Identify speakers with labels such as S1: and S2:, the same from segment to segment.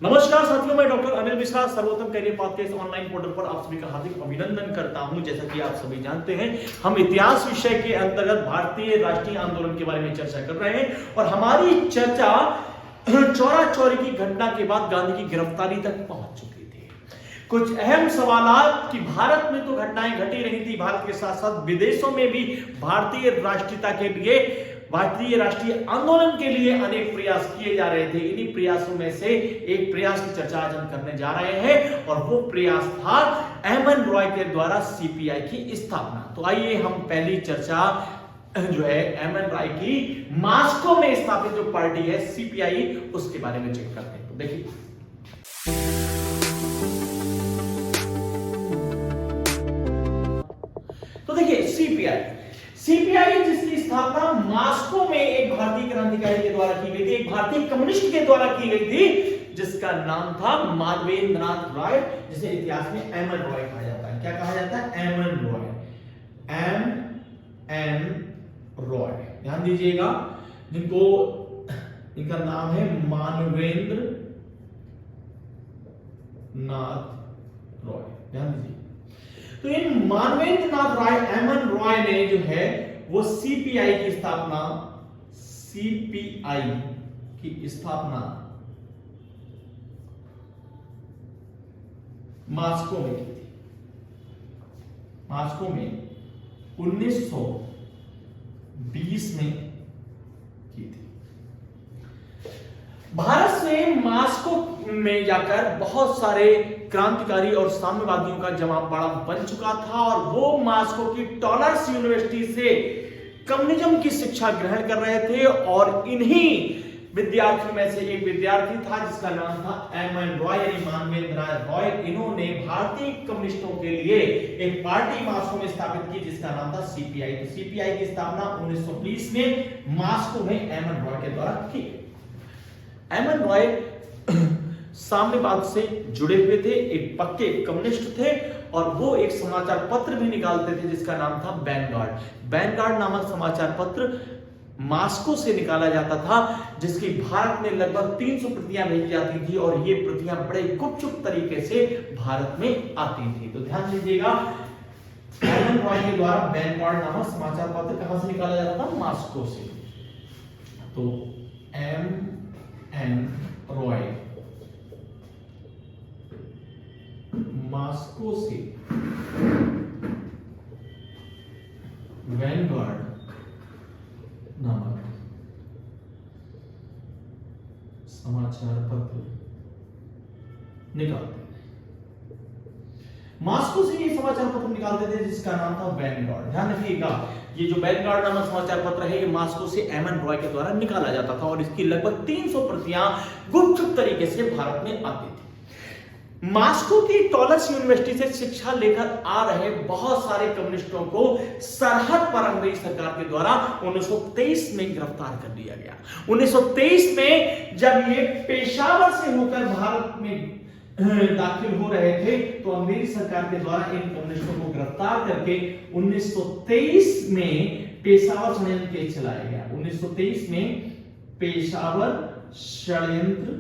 S1: नमस्कार साथियों, मैं डॉक्टर अनिल मिश्रा सर्वोत्तम करियर पाथ के इस ऑनलाइन पोर्टल पर आप सभी का हार्दिक अभिनंदन करता हूं। जैसा कि आप सभी जानते हैं, हम इतिहास विषय के अंतर्गत भारतीय राष्ट्रीय आंदोलन के बारे में चर्चा कर रहे हैं और हमारी चर्चा चौरा चौरी की घटना के बाद गांधी की गिरफ्तारी तक पहुंच चुकी थी। कुछ अहम सवालात कि भारत में तो घटनाएं घटी रही थी, भारत के साथ साथ विदेशों में भी भारतीय राष्ट्रीयता के लिए, भारतीय राष्ट्रीय आंदोलन के लिए अनेक प्रयास किए जा रहे थे। इन्हीं प्रयासों में से एक प्रयास की चर्चा आज हम करने जा रहे हैं और वो प्रयास था एमएन रॉय के द्वारा सीपीआई की स्थापना। तो आइए हम पहली चर्चा जो है एमएन रॉय की मॉस्को में स्थापित जो पार्टी है सीपीआई, उसके बारे में चेक करते हैं। तो देखिए, सीपीआई जिसकी स्थापना मॉस्को में एक भारतीय क्रांतिकारी के द्वारा की गई थी, एक भारतीय कम्युनिस्ट के द्वारा की गई थी, जिसका नाम था मानवेंद्रनाथ रॉय, जिसे इतिहास में एमएन रॉय कहा जाता है। क्या कहा जाता है? M N Roy, M Roy. ध्यान दीजिएगा, इनका नाम है मानवेंद्र नाथ रॉय। ध्यान दीजिए, तो इन मानवेंद्रनाथ रॉय, एमएन रॉय ने जो है वो सीपीआई की स्थापना मॉस्को में की थी। मॉस्को में 1920 में की थी। भारत से मॉस्को में जाकर बहुत सारे क्रांतिकारी और साम्यवादियों का जमावड़ा बन चुका था और वो मॉस्को की टॉलर्स यूनिवर्सिटी से कम्युनिज्म की शिक्षा ग्रहण कर रहे थे और इन्हीं विद्यार्थियों में से एक विद्यार्थी था जिसका नाम था एमएन रॉय, यानी मानवेंद्रनाथ रॉय। इन्होंने भारतीय कम्युनिस्टों के लिए एक पार्टी मॉस्को में स्थापित की जिसका नाम था सीपीआई। तो सीपीआई की स्थापना 1920 में मॉस्को में एमएन रॉय के द्वारा की। एमएन रॉय साम्यवाद से जुड़े हुए थे, एक पक्के कम्युनिस्ट थे और वो एक समाचार पत्र भी निकालते थे जिसका नाम था वैनगार्ड नामक समाचार पत्र मॉस्को से निकाला जाता था, जिसकी भारत में लगभग 300 प्रतियां भेजी जाती थी और ये प्रतियां बड़े गुपचुप तरीके से भारत में आती थी। तो ध्यान दीजिएगा, एमएन रॉय के द्वारा वैनगार्ड नामक समाचार पत्र कहां से निकाला जाता था? मॉस्को से। तो एमएन रॉय मॉस्को से वैनगार्ड नामक समाचार पत्र निकालते, मॉस्को से ये समाचार पत्र निकालते थे जिसका नाम था वैनगार्ड। ध्यान रखिएगा, ये जो वैनगार्ड नामक समाचार पत्र है ये मॉस्को से एमएन रॉय के द्वारा निकाला जाता था और इसकी लगभग 300 प्रतियां गुपचुप तरीके से भारत में आती थी। मॉस्को की टॉलर्स यूनिवर्सिटी से शिक्षा लेकर आ रहे बहुत सारे कम्युनिस्टों को सरहद पर अंग्रेज सरकार के द्वारा 1923 में गिरफ्तार कर लिया गया। 1923 में जब ये पेशावर से होकर भारत में दाखिल हो रहे थे तो अंग्रेज सरकार के द्वारा इन कम्युनिस्टों को गिरफ्तार करके 1923 में पेशावर षड्यंत्र केस चलाया गया। 1923 में पेशावर षड्यंत्र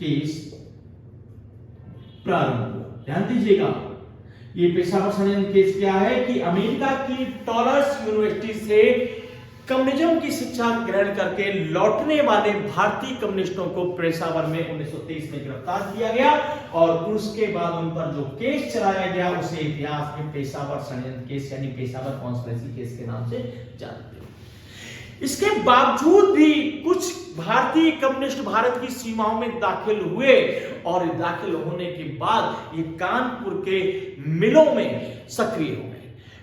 S1: केस प्रारंभ हुआ। ध्यान दीजिएगा, ये पेशावर षड्यंत्र केस क्या है कि अमेरिका की टॉलर्स यूनिवर्सिटी से कम्युनिज्म की शिक्षा ग्रहण करके लौटने वाले भारतीय कम्युनिस्टों को पेशावर में 1923 में गिरफ्तार किया गया और उसके बाद उन पर जो केस चलाया गया उसे इतिहास में पेशावर षड्यंत्र केस यानी पेशावर कॉन्स्पिरेसी केस के नाम से जानते हैं। इसके बावजूद भी कुछ भारतीय कम्युनिस्ट भारत की सीमाओं में दाखिल हुए और दाखिल होने के बाद ये कानपुर के मिलों में सक्रिय हो गए।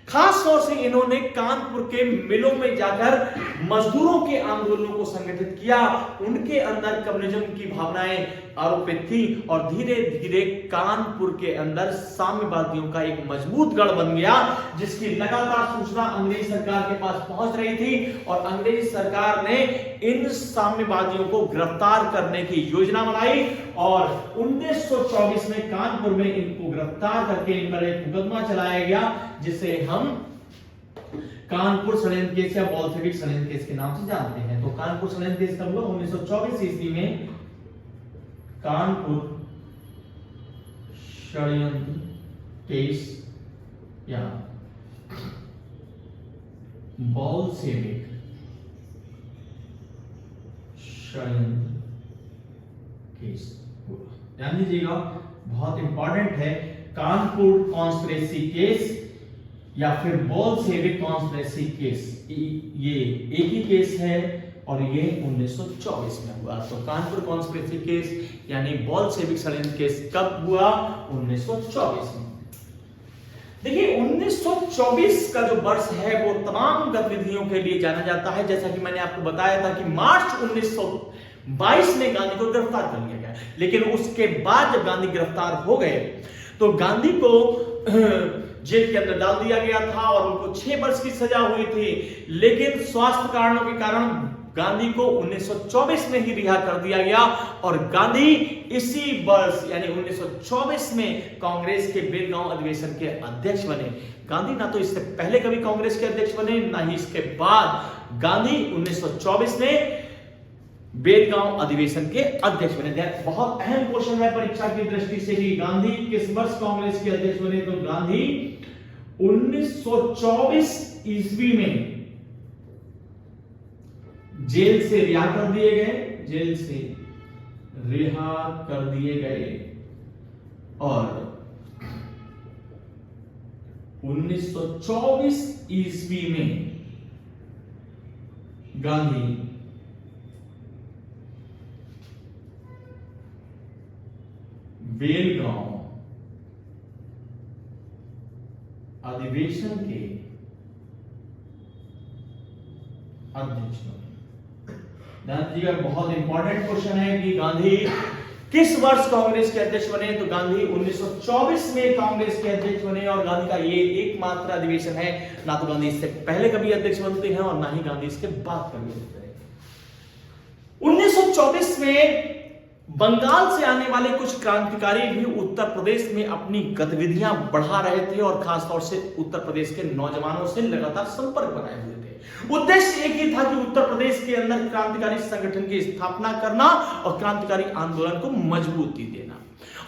S1: खास तौर से इन्होंने कानपुर के मिलों में जाकर मजदूरों के आंदोलनों को संगठित किया। उनके अंदर कम्युनिज्म की भावनाएं आरोपित थी और धीरे धीरे कानपुर के अंदर साम्यवादियों का एक मजबूत गढ़ बन गया, जिसकी लगातार सूचना अंग्रेज सरकार के पास पहुंच रही थी और अंग्रेज सरकार ने इन साम्यवादियों को गिरफ्तार करने की योजना बनाई और 1924 में कानपुर में इनको गिरफ्तार करके इन पर एक मुकदमा चलाया गया जिसे हम कानपुर षड्यंत्र केस या बोल्शेविक षड्यंत्र केस के नाम से जानते हैं। तो कानपुर षड्यंत्र केस कब हुआ? 1924 ईस्वी में कानपुर षड्यंत्र केस या बोल्शेविक षड्यंत्र केस। ध्यान दीजिएगा, बहुत इंपॉर्टेंट है। कानपुर कॉन्स्पिरेसी केस या फिर बोल्शेविक कॉन्स्पिरेसी केस, ये एक ही केस है और ये 1924 में हुआ। तो कानपुर कॉन्स्पिरेसी केस यानी बोल्शेविक षड्यंत्र केस कब हुआ? 1924 में। देखिए 1924 का जो वर्ष है वो तमाम गतिविधियों के लिए जाना जाता है। जैसा कि मैंने आपको बताया था कि मार्च 1922 में गांधी को गिरफ्तार कर लिया गया, लेकिन उसके बाद जब गांधी गिरफ्तार हो गए तो गांधी को जेल के अंदर डाल दिया गया था और उनको 6 वर्ष की सजा हुई थी। लेकिन स्वास्थ्य कारणों के कारण गांधी को 1924 में ही रिहा कर दिया गया और गांधी इसी वर्ष यानी 1924 में कांग्रेस के बेलगांव अधिवेशन के अध्यक्ष बने। गांधी ना तो इससे पहले कभी कांग्रेस के अध्यक्ष बने, ना ही इसके बाद। गांधी 1924 में बेलगांव अधिवेशन के अध्यक्ष बने। बहुत अहम क्वेश्चन है परीक्षा की दृष्टि से कि गांधी किस वर्ष कांग्रेस के अध्यक्ष बने? तो गांधी 1924 ईस्वी में जेल से रिहा कर दिए गए, जेल से रिहा कर दिए गए और 1924 ईस्वी में गांधी बेलगांव अधिवेशन के अध्यक्ष बने। ध्यान दीजिएगा, बहुत इंपॉर्टेंट क्वेश्चन है कि गांधी किस वर्ष कांग्रेस के अध्यक्ष बने? तो गांधी 1924 में कांग्रेस के अध्यक्ष बने और गांधी का ये एकमात्र अधिवेशन है। ना तो गांधी इससे पहले कभी अध्यक्ष बनते हैं और ना ही गांधी इसके बाद कभी बनते हैं। 1924 में बंगाल से आने वाले कुछ क्रांतिकारी भी उत्तर प्रदेश में अपनी गतिविधियां बढ़ा रहे थे और खासतौर से उत्तर प्रदेश के नौजवानों से लगातार संपर्क बनाए हुए थे। उद्देश्य एक ही था कि उत्तर प्रदेश के अंदर क्रांतिकारी संगठन की स्थापना करना और क्रांतिकारी आंदोलन को मजबूती देना।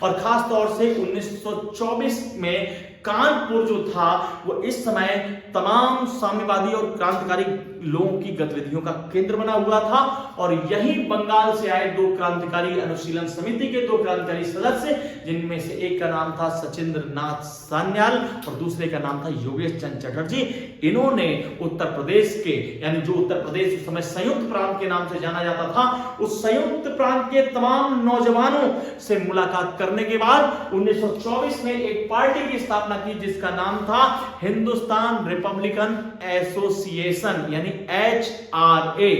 S1: और खासतौर से 1924 में कानपुर जो था वो इस समय तमाम साम्यवादी और क्रांतिकारी लोगों की गतिविधियों का केंद्र बना हुआ था और यही बंगाल से आए 2 क्रांतिकारी अनुशीलन समिति के 2 क्रांतिकारी सदस्य, जिनमें से एक का नाम था सचिंद्र नाथ सान्याल और दूसरे का नाम था योगेश चंद्र चटर्जी। इन्होंने उत्तर प्रदेश के यानी जो उत्तर प्रदेश उस समय संयुक्त प्रांत के नाम से जाना जाता था, उस संयुक्त प्रांत के तमाम नौजवानों से मुलाकात करने के बाद 1924 में एक पार्टी की स्थापना की जिसका नाम था हिंदुस्तान रिपब्लिकन एसोसिएशन यानी HRA।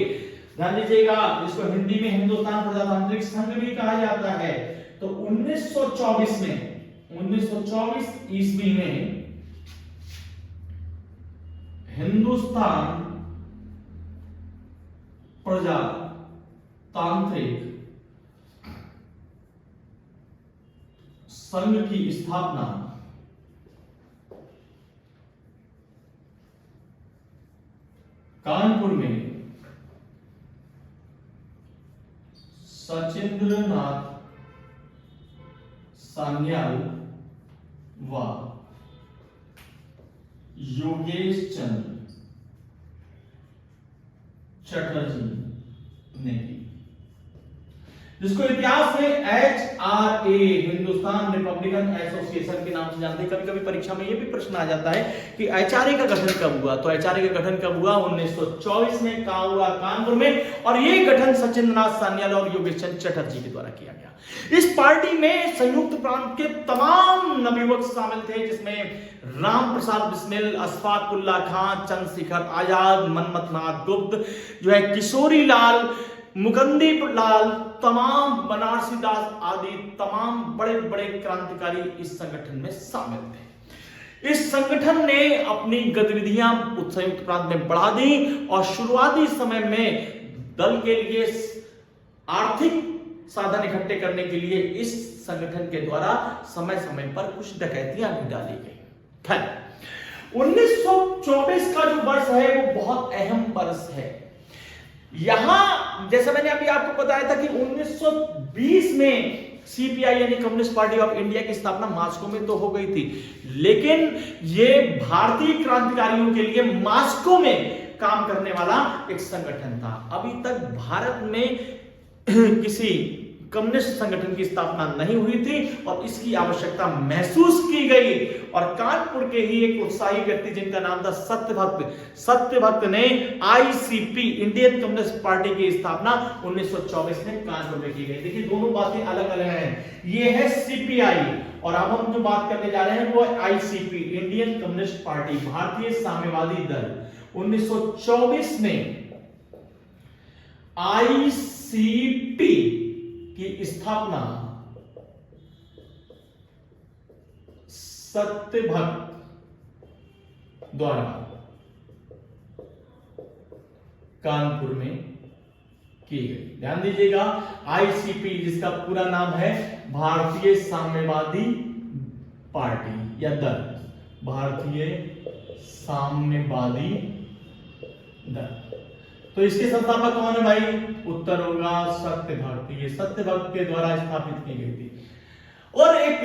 S1: ध्यान दीजिएगा, इसको हिंदी में हिंदुस्तान प्रजातांत्रिक संघ भी कहा जाता है। तो 1924 ईस्वी में हिंदुस्तान प्रजातांत्रिक संघ की स्थापना कानपुर में सचिंद्र नाथ सान्याल व योगेश चंद्र चटर्जी ने की, जिसको इतिहास में HRA हिंदुस्तान रिपब्लिकन एसोसिएशन के नाम से जानते हैं। कभी कभी परीक्षा में यह भी प्रश्न आ जाता है कि HRA का गठन कब हुआ? तो HRA का गठन कब हुआ? 1924 में। कहां हुआ? कानपुर में। और यह गठन सचिंद्र नाथ सान्याल और योगेश चंद्र चटर्जी के द्वारा किया गया। इस पार्टी में संयुक्त प्रांत के तमाम नवयुवक शामिल थे, जिसमें राम प्रसाद बिस्मिल, अशफाक उल्लाह खान, चंद्रशेखर आजाद, मनमथनाथ गुप्त, जो है किशोरी लाल, मुकुंदीप लाल, तमाम बनारसी दास आदि तमाम बड़े बड़े क्रांतिकारी इस संगठन में शामिल थे। इस संगठन ने अपनी गतिविधियां संयुक्त प्रांत में बढ़ा दी और शुरुआती समय में दल के लिए आर्थिक साधन इकट्ठे करने के लिए इस संगठन के द्वारा समय समय पर कुछ डकैतियां भी डाली गई। खैर, 1924 का जो वर्ष है वो बहुत अहम वर्ष है। यहां जैसा मैंने अभी आपको बताया था कि 1920 में सीपीआई यानी कम्युनिस्ट पार्टी ऑफ इंडिया की स्थापना मास्को में तो हो गई थी, लेकिन ये भारतीय क्रांतिकारियों के लिए मास्को में काम करने वाला एक संगठन था। अभी तक भारत में किसी कम्युनिस्ट संगठन की स्थापना नहीं हुई थी और इसकी आवश्यकता महसूस की गई, और कानपुर के ही एक उत्साही व्यक्ति जिनका नाम था सत्यभक्त ने आईसीपी इंडियन कम्युनिस्ट पार्टी की स्थापना 1924 में कानपुर में की गई। देखिए दोनों बातें अलग अलग हैं, ये है सीपीआई और अब हम जो बात करने जा रहे हैं वो है आईसीपी इंडियन कम्युनिस्ट पार्टी, भारतीय साम्यवादी दल। 1924 में आईसीपी की स्थापना सत्यभक्त द्वारा कानपुर में की गई। ध्यान दीजिएगा, आईसीपी जिसका पूरा नाम है भारतीय साम्यवादी पार्टी या दल, भारतीय साम्यवादी दल। तो इसके संस्थापक कौन है भाई? उत्तर होगा सत्यभक्त। ये सत्यभक्त के द्वारा स्थापित की गई थी। और एक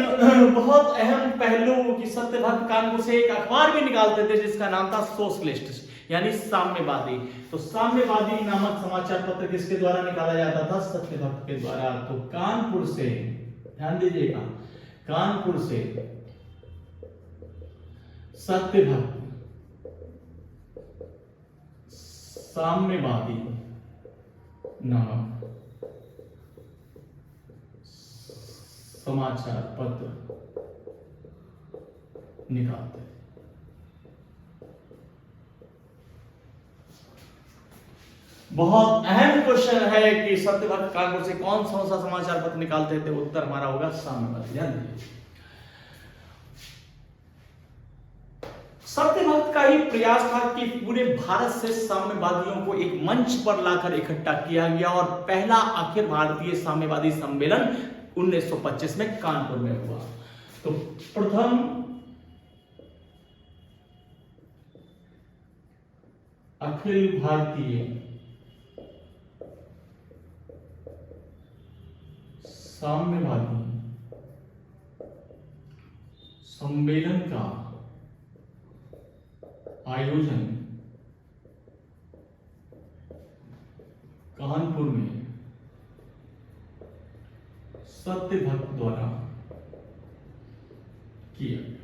S1: बहुत अहम पहलू कि सत्यभक्त कानपुर से एक अखबार भी निकालते थे जिसका नाम था सोशलिस्ट यानी साम्यवादी। तो साम्यवादी नामक समाचार पत्र किसके द्वारा निकाला जाता था? सत्यभक्त के द्वारा। तो कानपुर से, ध्यान दीजिएगा, कानपुर से सत्यभक्त साम्यवादी नामक समाचार पत्र निकालते। बहुत अहम क्वेश्चन है कि सत्यभक्त कानपुर से कौन सा समाचार पत्र निकालते थे? उत्तर हमारा होगा साम्यवादी। ध्यान दीजिए, सत्यभक्त का ही प्रयास था कि पूरे भारत से साम्यवादियों को एक मंच पर लाकर इकट्ठा किया गया और पहला अखिल भारतीय साम्यवादी सम्मेलन 1925 में कानपुर में हुआ। तो प्रथम अखिल भारतीय साम्यवादी सम्मेलन का आयोजन कानपुर में सत्यभक्त द्वारा किया गया।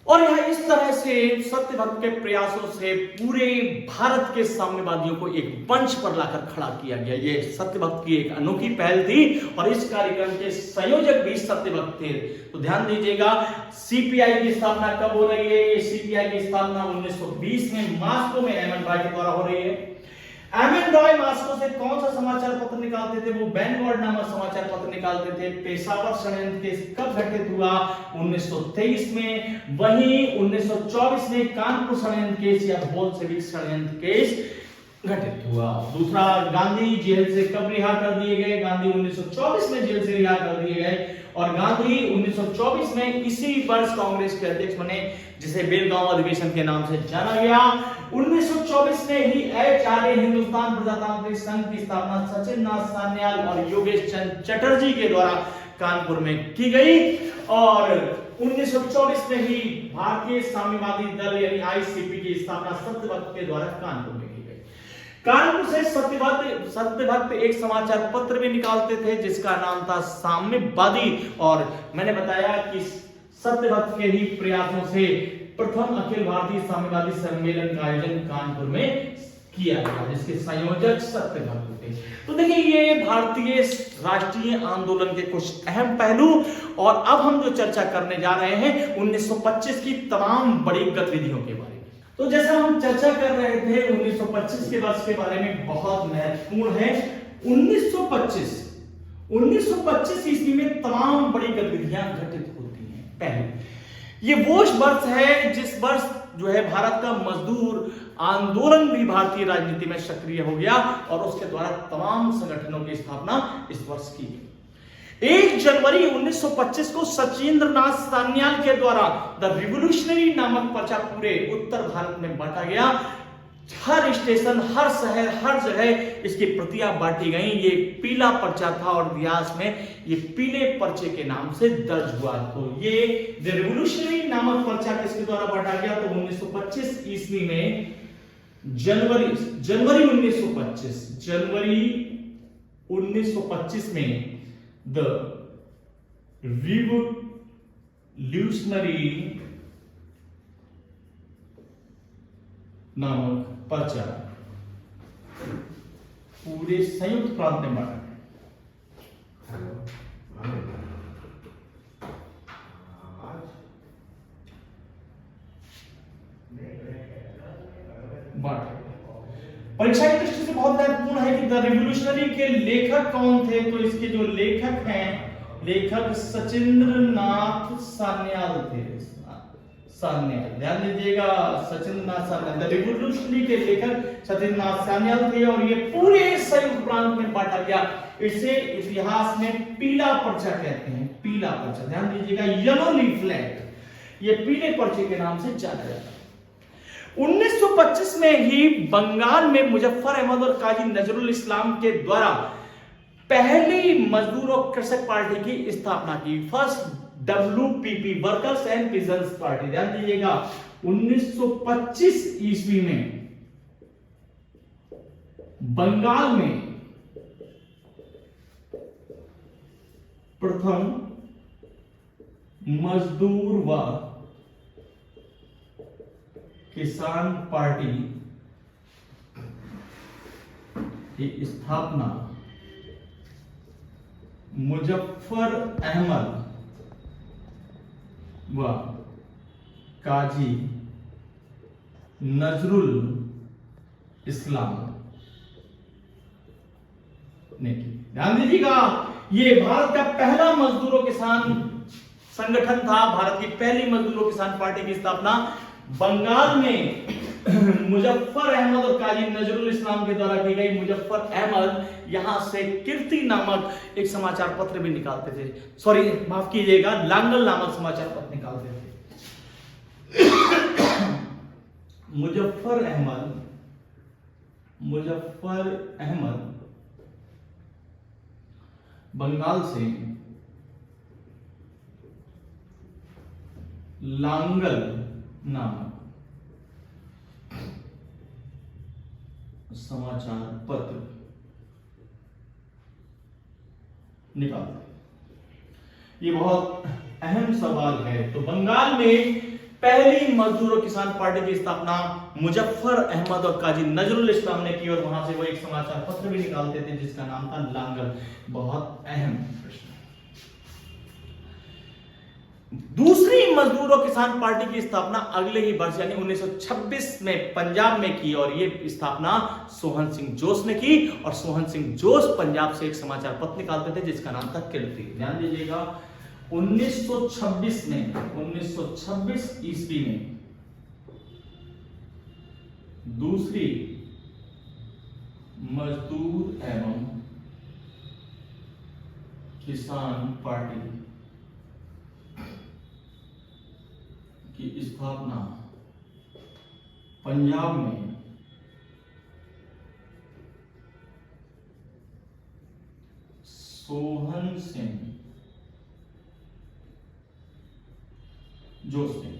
S1: और यह इस तरह से सत्यभक्त के प्रयासों से पूरे भारत के साम्यवादियों को एक मंच पर लाकर खड़ा किया गया। यह सत्यभक्त की एक अनोखी पहल थी और इस कार्यक्रम के संयोजक भी सत्यभक्त थे। तो ध्यान दीजिएगा, सीपीआई की स्थापना कब हो रही है? सीपीआई की स्थापना 1920 में मास्को में एमएन रॉय के द्वारा हो रही है। एमएन रॉय मास्को से कौन सा समाचार पत्र निकालते थे? वो वैनगार्ड नामक समाचार पत्र निकालते थे। पेशावर षड्यंत्र केस कब घटित हुआ? 1923 में। वहीं 1924 में कानपुर षड्यंत्र केस या बोल्शेविक षड्यंत्र केस घटित हुआ। दूसरा, गांधी जेल से कब रिहा कर दिए गए? गांधी 1924 में जेल से रिहा कर दिए गए और गांधी 1924 में इसी वर्ष कांग्रेस के अध्यक्ष बने, जिसे बेलगांव अधिवेशन के नाम से जाना गया। 1924 में ही एचआरए हिंदुस्तान प्रजातांत्रिक संघ की स्थापना सचिन नाथ सान्याल और योगेश चंद्र चटर्जी के द्वारा कानपुर में की गई और 1924 में ही भारतीय साम्यवादी दल यानी आईसीपी की स्थापना सत्यभक्त के द्वारा कानपुर में की गई। कानपुर से सत्यभक्त एक समाचार पत्र भी निकालते थे जिसका नाम था साम्यवादी। और मैंने बताया कि सत्यभक्त के ही प्रयासों से प्रथम अखिल भारतीय साम्यवादी सम्मेलन का आयोजन कानपुर में किया गया जिसके संयोजक सत्यभक्त थे। तो देखिए, ये भारतीय राष्ट्रीय आंदोलन के कुछ अहम पहलू। और अब हम जो चर्चा करने जा रहे हैं 1925 की तमाम बड़ी गतिविधियों के बारे में। तो जैसा हम चर्चा कर रहे थे 1925 के वर्ष के बारे में, बहुत महत्वपूर्ण है। 1925 ईस्वी में तमाम बड़ी गतिविधियां घटित होती हैं। पहले, ये वो वर्ष है जिस वर्ष जो है भारत का मजदूर आंदोलन भी भारतीय राजनीति में सक्रिय हो गया और उसके द्वारा तमाम संगठनों की स्थापना इस वर्ष की गई। 1 जनवरी 1925 को सचिंद्र नाथ सान्याल के द्वारा द रिवोल्यूशनरी नामक पर्चा पूरे उत्तर भारत में बांटा गया। हर स्टेशन, हर शहर, हर जगह इसकी प्रतियां बांटी गई। ये पीला पर्चा था और इतिहास में ये पीले पर्चे के नाम से दर्ज हुआ। तो ये द रिवोल्यूशनरी नामक पर्चा किसके द्वारा बांटा गया? तो 1925 ईस्वी में जनवरी 1925 में द रिवोल्यूशनरी नामक पर्चा पूरे संयुक्त प्रांत में बांटा परीक्षा की दृष्टि से बहुत महत्वपूर्ण है कि द रिवोल्यूशनरी के लेखक कौन थे? तो इसके जो लेखक हैं, लेखक सचिंद्र नाथ सान्याल थे। सान्याल, ध्यान दीजिएगा, सचिंद्र नाथ सान्याल। द रिवोल्यूशनरी के लेखक सचिंद्र नाथ सान्याल थे और ये पूरे संयुक्त प्रांत में बांटा गया। इसे इतिहास में पीला पर्चा कहते हैं। पीला पर्चा, ध्यान दीजिएगा, येलो लीफलेट, ये पीले पर्चे के नाम से जाना जाता है। 1925 में ही बंगाल में मुजफ्फर अहमद और काजी नजरुल इस्लाम के द्वारा पहली मजदूर और कृषक पार्टी की स्थापना की। First WPP, workers and peasants party. ध्यान दीजिएगा, 1925 ईस्वी में बंगाल में प्रथम मजदूर व किसान पार्टी की स्थापना मुजफ्फर अहमद व काजी नजरुल इस्लाम ने की। ध्यान दीजिएगा, ये भारत का पहला मजदूरों किसान संगठन था। भारत की पहली मजदूरों किसान पार्टी की स्थापना बंगाल में मुजफ्फर अहमद और काजी नजरुल इस्लाम के द्वारा की गई। मुजफ्फर अहमद यहां से कीर्ति नामक एक समाचार पत्र भी निकालते थे, सॉरी माफ कीजिएगा, लांगल नामक समाचार पत्र निकालते थे। मुजफ्फर अहमद बंगाल से लांगल नामक समाचार पत्र निकालते। ये बहुत अहम सवाल है। तो बंगाल में पहली मजदूर और किसान पार्टी की स्थापना मुजफ्फर अहमद और काजी नजरुल इस्लाम ने की और वहां से वो एक समाचार पत्र भी निकालते थे जिसका नाम था लांगल। बहुत अहम प्रश्न। दूसरी मजदूर और किसान पार्टी की स्थापना अगले ही वर्ष यानी 1926 में पंजाब में की और ये स्थापना सोहन सिंह जोश ने की। और सोहन सिंह जोश पंजाब से एक समाचार पत्र निकालते थे जिसका नाम था कीर्ति। ध्यान दीजिएगा, 1926 ईस्वी में दूसरी मजदूर एवं किसान पार्टी की स्थापना पंजाब में सोहन सिंह जोश ने।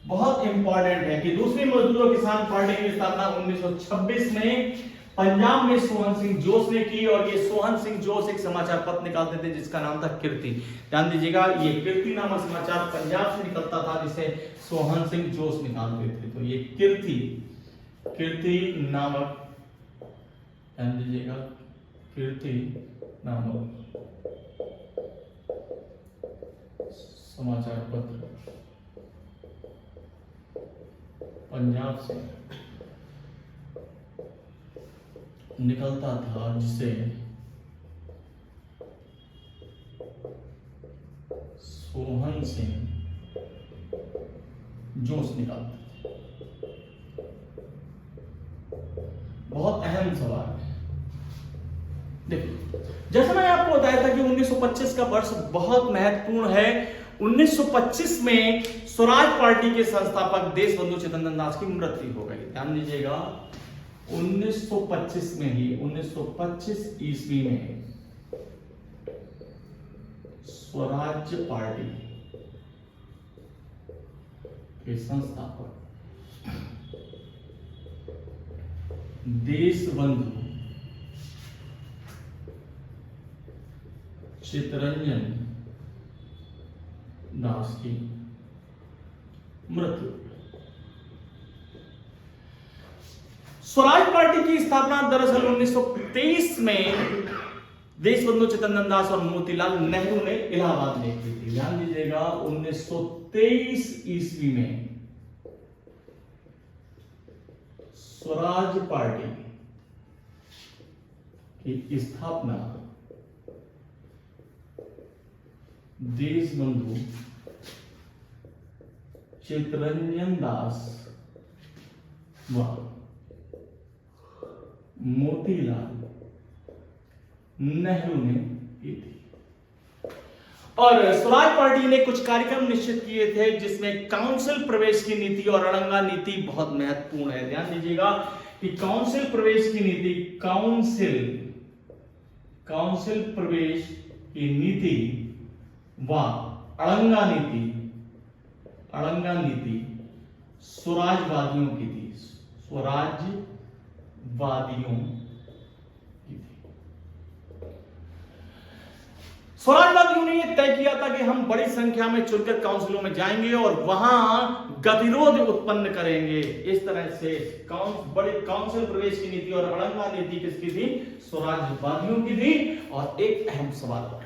S1: बहुत इंपॉर्टेंट है कि दूसरी मजदूर किसान पार्टी की स्थापना 1926 में पंजाब में सोहन सिंह जोश ने की और ये सोहन सिंह जोश एक समाचार पत्र निकालते थे जिसका नाम था कीर्ति। ध्यान दीजिएगा, ये कीर्ति नामक समाचार पंजाब से निकलता था जिसे सोहन सिंह जोश निकालते थे। तो ये कीर्ति नामक, ध्यान दीजिएगा, कीर्ति नामक समाचार पत्र पंजाब से निकलता था जिसे सोहन सिंह जोश निकालते थे। बहुत अहम सवाल है। देखिए, जैसा मैंने आपको बताया था कि 1925 का वर्ष बहुत महत्वपूर्ण है। 1925 में स्वराज पार्टी के संस्थापक देशबंधु चित्तरंजन दास की मृत्यु हो गई। ध्यान दीजिएगा 1925 में ही 1925 ईस्वी में स्वराज पार्टी के संस्थापक देशबंधु चित्तरंजन दास की मृत्यु। स्वराज पार्टी की स्थापना दरअसल 1923 में देशबंधु चित्तरंजन दास और मोतीलाल नेहरू ने इलाहाबाद में की थी। ध्यान दीजिएगा 1923 ईस्वी में स्वराज पार्टी की स्थापना देशबंधु चित्तरंजन दास व मोतीलाल नेहरू ने की थी। और स्वराज पार्टी ने कुछ कार्यक्रम निश्चित किए थे जिसमें काउंसिल प्रवेश की नीति और अड़ंगा नीति बहुत महत्वपूर्ण है। ध्यान दीजिएगा कि काउंसिल प्रवेश की नीति, काउंसिल प्रवेश की नीति व अड़ंगा नीति स्वराजवादियों की थी। स्वराजवादियों ने यह तय किया था कि हम बड़ी संख्या में चुनकर काउंसिलों में जाएंगे और वहां गतिरोध उत्पन्न करेंगे। इस तरह से बड़े काउंसिल प्रवेश की नीति और अड़ंगा नीति किसकी थी? स्वराजवादियों की थी। और एक अहम सवाल और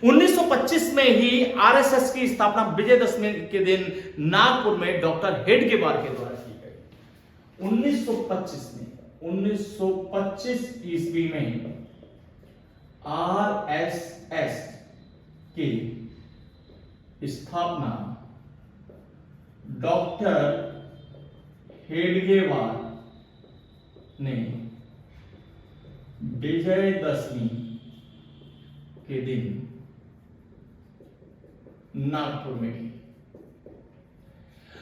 S1: 1925 में ही आरएसएस की स्थापना विजयदशमी के दिन नागपुर में डॉक्टर हेडगेवार के द्वारा की गई। 1925 ईस्वी में आरएसएस की स्थापना डॉक्टर हेडगेवार ने विजयदशमी के दिन नागपुर में की।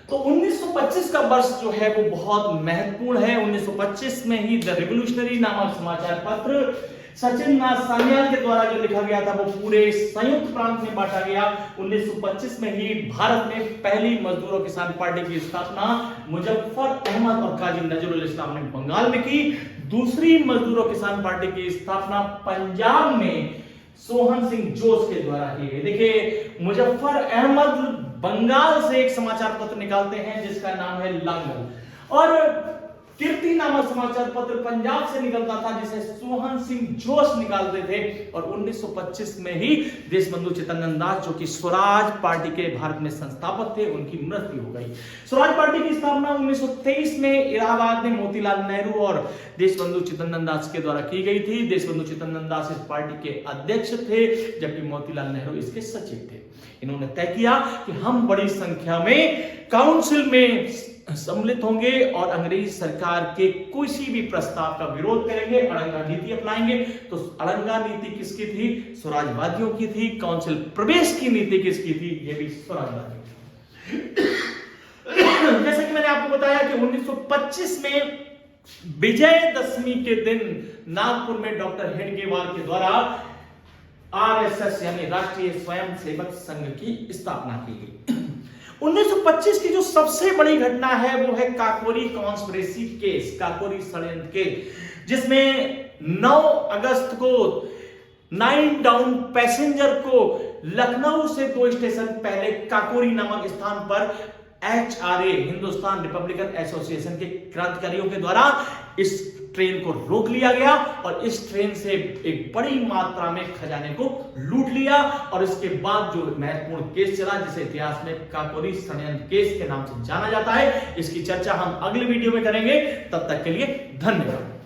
S1: तो 1925 का वर्ष जो है वो बहुत महत्वपूर्ण है। 1925 में ही द रिवोल्यूशनरी नामक समाचार पत्र सचिन नाथ सान्याल के द्वारा जो लिखा गया था वो पूरे संयुक्त प्रांत में बांटा गया। 1925 में ही भारत में पहली मजदूर और किसान पार्टी की स्थापना मुजफ्फर अहमद और काजी नजरुल इस्लाम ने बंगाल में की। दूसरी मजदूर और किसान पार्टी की स्थापना पंजाब में सोहन सिंह जोश के द्वारा की गई। देखिए मुजफ्फर अहमद बंगाल से एक समाचार पत्र निकालते हैं जिसका नाम है लांगल, और कीर्ति नामक समाचार पत्र पंजाब से निकलता था जिसे सोहन सिंह जोश निकालते थे। और 1925 में ही देशबंधु चित्तरंजन दास जो कि स्वराज पार्टी के भारत में संस्थापक थे उनकी मृत्यु हो गई। स्वराज पार्टी की स्थापना 1923 में इलाहाबाद में मोतीलाल नेहरू और देशबंधु चित्तरंजन दास के द्वारा की गई थी। देशबंधु चित्तरंजन दास इस पार्टी के अध्यक्ष थे जबकि मोतीलाल नेहरू इसके सचिव थे। इन्होंने तय किया कि हम बड़ी संख्या में काउंसिल में सम्मिलित होंगे और अंग्रेजी सरकार के किसी भी प्रस्ताव का विरोध करेंगे, अड़ंगा नीति अपनाएंगे। तो अड़ंगा नीति किसकी थी? स्वराजवादियों की थी। काउंसिल प्रवेश की नीति किसकी थी? यह भी स्वराजवादियों की। जैसे कि मैंने आपको बताया कि 1925 में विजयदशमी के दिन नागपुर में डॉक्टर हेडगेवार के द्वारा आरएसएस यानी राष्ट्रीय स्वयंसेवक संघ की स्थापना की गई। 1925 की जो सबसे बड़ी घटना है वो है काकोरी कॉन्स्पिरेसी केस, काकोरी षड्यंत्र केस, जिसमें 9 अगस्त को 9 डाउन पैसेंजर को लखनऊ से 2 स्टेशन पहले काकोरी नामक स्थान पर HRA हिंदुस्तान रिपब्लिकन एसोसिएशन के क्रांतिकारियों के द्वारा इस ट्रेन को रोक लिया गया और इस ट्रेन से एक बड़ी मात्रा में खजाने को लूट लिया। और इसके बाद जो महत्वपूर्ण केस चला जिसे इतिहास में काकोरी षड्यंत्र केस के नाम से जाना जाता है, इसकी चर्चा हम अगले वीडियो में करेंगे। तब तक के लिए धन्यवाद।